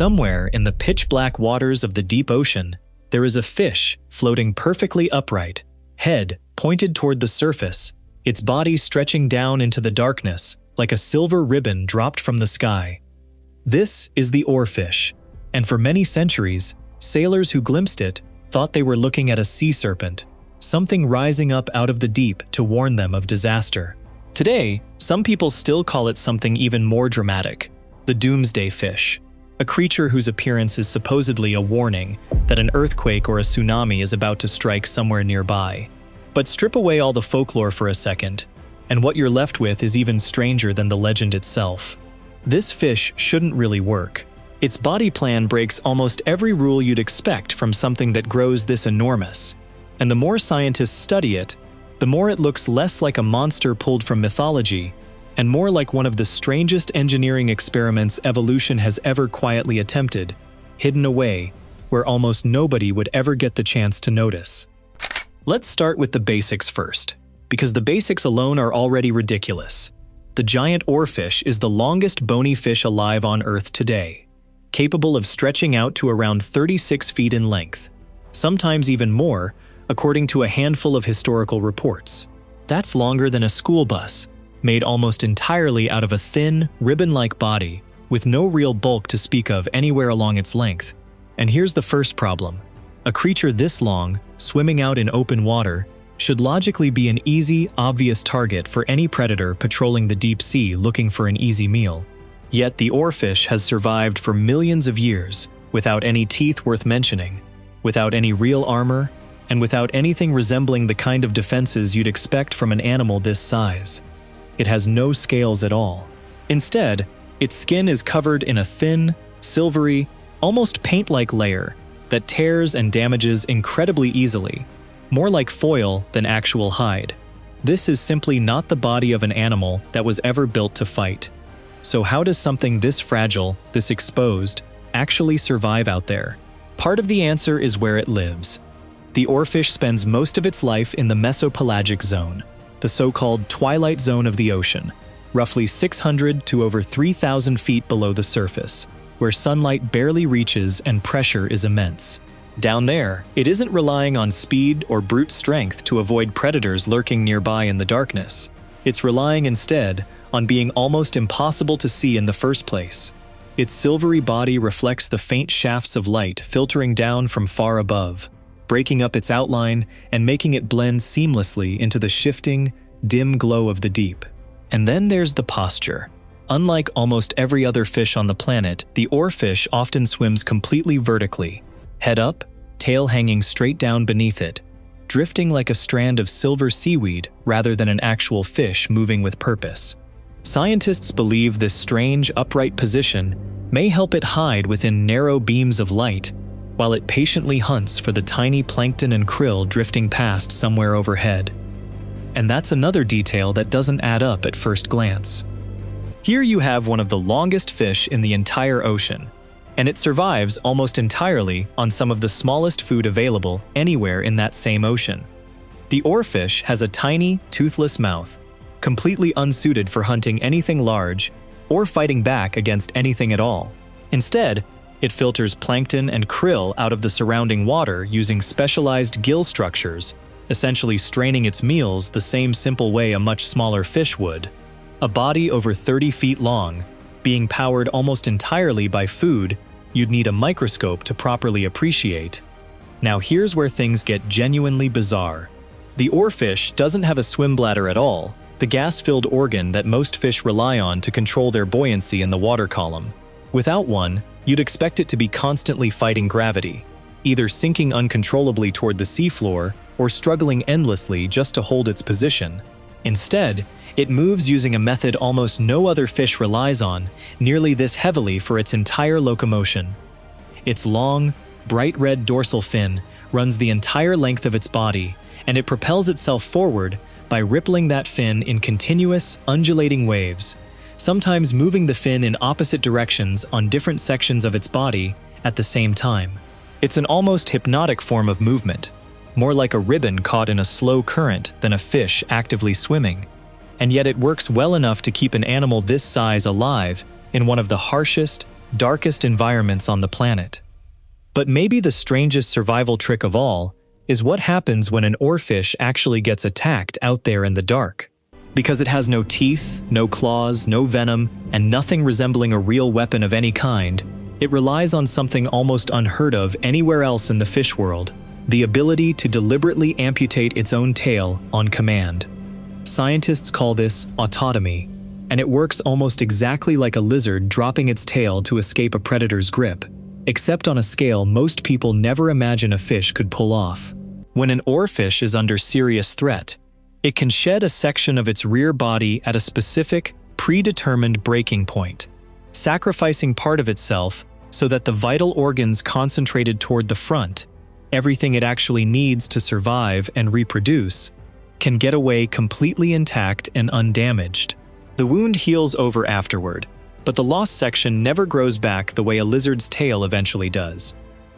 Somewhere in the pitch-black waters of the deep ocean, there is a fish floating perfectly upright, head pointed toward the surface, its body stretching down into the darkness like a silver ribbon dropped from the sky. This is the oarfish, and for many centuries, sailors who glimpsed it thought they were looking at a sea serpent, something rising up out of the deep to warn them of disaster. Today, some people still call it something even more dramatic, the Doomsday Fish, a creature whose appearance is supposedly a warning that an earthquake or a tsunami is about to strike somewhere nearby. But strip away all the folklore for a second, and what you're left with is even stranger than the legend itself. This fish shouldn't really work. Its body plan breaks almost every rule you'd expect from something that grows this enormous, and the more scientists study it, the more it looks less like a monster pulled from mythology and more like one of the strangest engineering experiments evolution has ever quietly attempted, hidden away, where almost nobody would ever get the chance to notice. Let's start with the basics first, because the basics alone are already ridiculous. The giant oarfish is the longest bony fish alive on Earth today, capable of stretching out to around 36 feet in length, sometimes even more, according to a handful of historical reports. That's longer than a school bus, made almost entirely out of a thin, ribbon-like body, with no real bulk to speak of anywhere along its length. And here's the first problem. A creature this long, swimming out in open water, should logically be an easy, obvious target for any predator patrolling the deep sea looking for an easy meal. Yet the oarfish has survived for millions of years, without any teeth worth mentioning, without any real armor, and without anything resembling the kind of defenses you'd expect from an animal this size. It has no scales at all. Instead, its skin is covered in a thin, silvery, almost paint-like layer that tears and damages incredibly easily, more like foil than actual hide. This is simply not the body of an animal that was ever built to fight. So how does something this fragile, this exposed, actually survive out there? Part of the answer is where it lives. The oarfish spends most of its life in the mesopelagic zone, the so-called Twilight zone of the ocean, roughly 600 to over 3,000 feet below the surface, where sunlight barely reaches and pressure is immense. Down there, it isn't relying on speed or brute strength to avoid predators lurking nearby in the darkness. It's relying instead on being almost impossible to see in the first place. Its silvery body reflects the faint shafts of light filtering down from far above, breaking up its outline and making it blend seamlessly into the shifting, dim glow of the deep. And then there's the posture. Unlike almost every other fish on the planet, the oarfish often swims completely vertically, head up, tail hanging straight down beneath it, drifting like a strand of silver seaweed rather than an actual fish moving with purpose. Scientists believe this strange, upright position may help it hide within narrow beams of light, while it patiently hunts for the tiny plankton and krill drifting past somewhere overhead. And that's another detail that doesn't add up at first glance. Here you have one of the longest fish in the entire ocean, and it survives almost entirely on some of the smallest food available anywhere in that same ocean. The oarfish has a tiny, toothless mouth, completely unsuited for hunting anything large or fighting back against anything at all. Instead, it filters plankton and krill out of the surrounding water using specialized gill structures, essentially straining its meals the same simple way a much smaller fish would. A body over 30 feet long, being powered almost entirely by food you'd need a microscope to properly appreciate. Now here's where things get genuinely bizarre. The oarfish doesn't have a swim bladder at all, the gas-filled organ that most fish rely on to control their buoyancy in the water column. Without one, you'd expect it to be constantly fighting gravity, either sinking uncontrollably toward the seafloor or struggling endlessly just to hold its position. Instead, it moves using a method almost no other fish relies on, nearly this heavily for its entire locomotion. Its long, bright red dorsal fin runs the entire length of its body, and it propels itself forward by rippling that fin in continuous, undulating waves, sometimes moving the fin in opposite directions on different sections of its body at the same time. It's an almost hypnotic form of movement, more like a ribbon caught in a slow current than a fish actively swimming. And yet it works well enough to keep an animal this size alive in one of the harshest, darkest environments on the planet. But maybe the strangest survival trick of all is what happens when an oarfish actually gets attacked out there in the dark. Because it has no teeth, no claws, no venom, and nothing resembling a real weapon of any kind, it relies on something almost unheard of anywhere else in the fish world: the ability to deliberately amputate its own tail on command. Scientists call this autotomy, and it works almost exactly like a lizard dropping its tail to escape a predator's grip, except on a scale most people never imagine a fish could pull off. When an oarfish is under serious threat, it can shed a section of its rear body at a specific, predetermined breaking point, sacrificing part of itself so that the vital organs concentrated toward the front, everything it actually needs to survive and reproduce, can get away completely intact and undamaged. The wound heals over afterward, but the lost section never grows back the way a lizard's tail eventually does.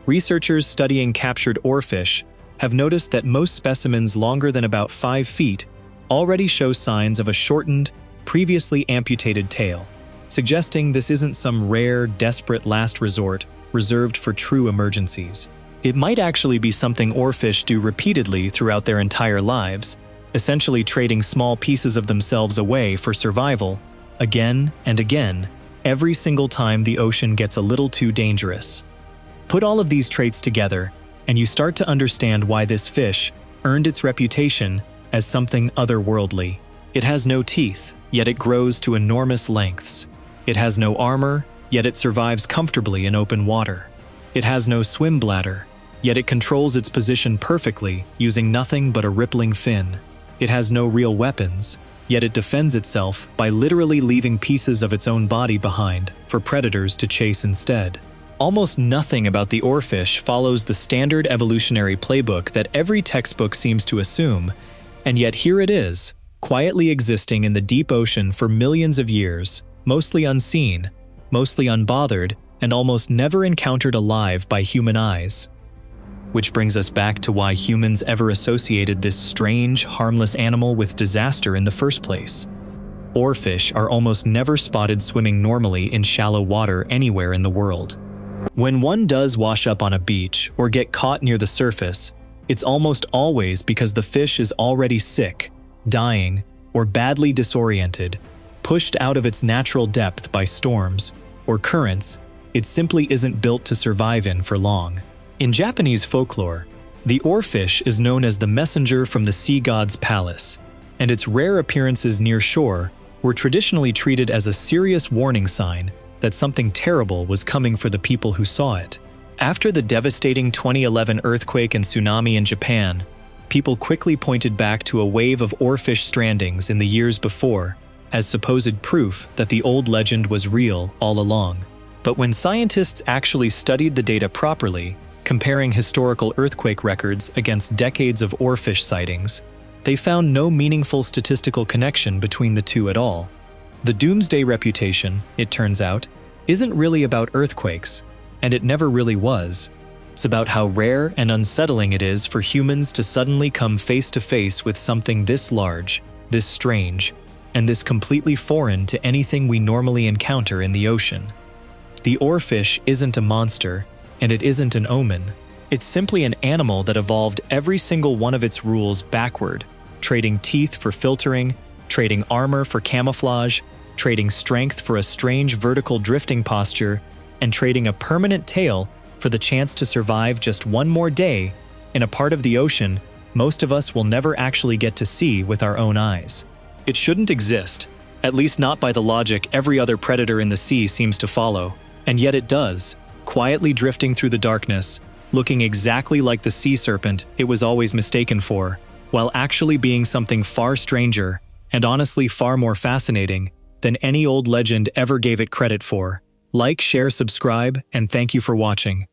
Researchers studying captured oarfish have noticed that most specimens longer than about 5 feet already show signs of a shortened, previously amputated tail, suggesting this isn't some rare, desperate last resort reserved for true emergencies. It might actually be something oarfish do repeatedly throughout their entire lives, essentially trading small pieces of themselves away for survival, again and again, every single time the ocean gets a little too dangerous. Put all of these traits together, and you start to understand why this fish earned its reputation as something otherworldly. It has no teeth, yet it grows to enormous lengths. It has no armor, yet it survives comfortably in open water. It has no swim bladder, yet it controls its position perfectly using nothing but a rippling fin. It has no real weapons, yet it defends itself by literally leaving pieces of its own body behind for predators to chase instead. Almost nothing about the oarfish follows the standard evolutionary playbook that every textbook seems to assume, and yet here it is, quietly existing in the deep ocean for millions of years, mostly unseen, mostly unbothered, and almost never encountered alive by human eyes. Which brings us back to why humans ever associated this strange, harmless animal with disaster in the first place. Oarfish are almost never spotted swimming normally in shallow water anywhere in the world. When one does wash up on a beach or get caught near the surface, it's almost always because the fish is already sick, dying, or badly disoriented, pushed out of its natural depth by storms or currents it simply isn't built to survive in for long. In Japanese folklore, the oarfish is known as the messenger from the sea god's palace, and its rare appearances near shore were traditionally treated as a serious warning sign that something terrible was coming for the people who saw it. After the devastating 2011 earthquake and tsunami in Japan, people quickly pointed back to a wave of oarfish strandings in the years before as supposed proof that the old legend was real all along. But when scientists actually studied the data properly, comparing historical earthquake records against decades of oarfish sightings, they found no meaningful statistical connection between the two at all. The Doomsday reputation, it turns out, isn't really about earthquakes, and it never really was. It's about how rare and unsettling it is for humans to suddenly come face to face with something this large, this strange, and this completely foreign to anything we normally encounter in the ocean. The oarfish isn't a monster, and it isn't an omen. It's simply an animal that evolved every single one of its rules backward, trading teeth for filtering, trading armor for camouflage, trading strength for a strange vertical drifting posture, and trading a permanent tail for the chance to survive just one more day in a part of the ocean most of us will never actually get to see with our own eyes. It shouldn't exist, at least not by the logic every other predator in the sea seems to follow, and yet it does, quietly drifting through the darkness, looking exactly like the sea serpent it was always mistaken for, while actually being something far stranger, and honestly far more fascinating, than any old legend ever gave it credit for. Like, share, subscribe, and thank you for watching.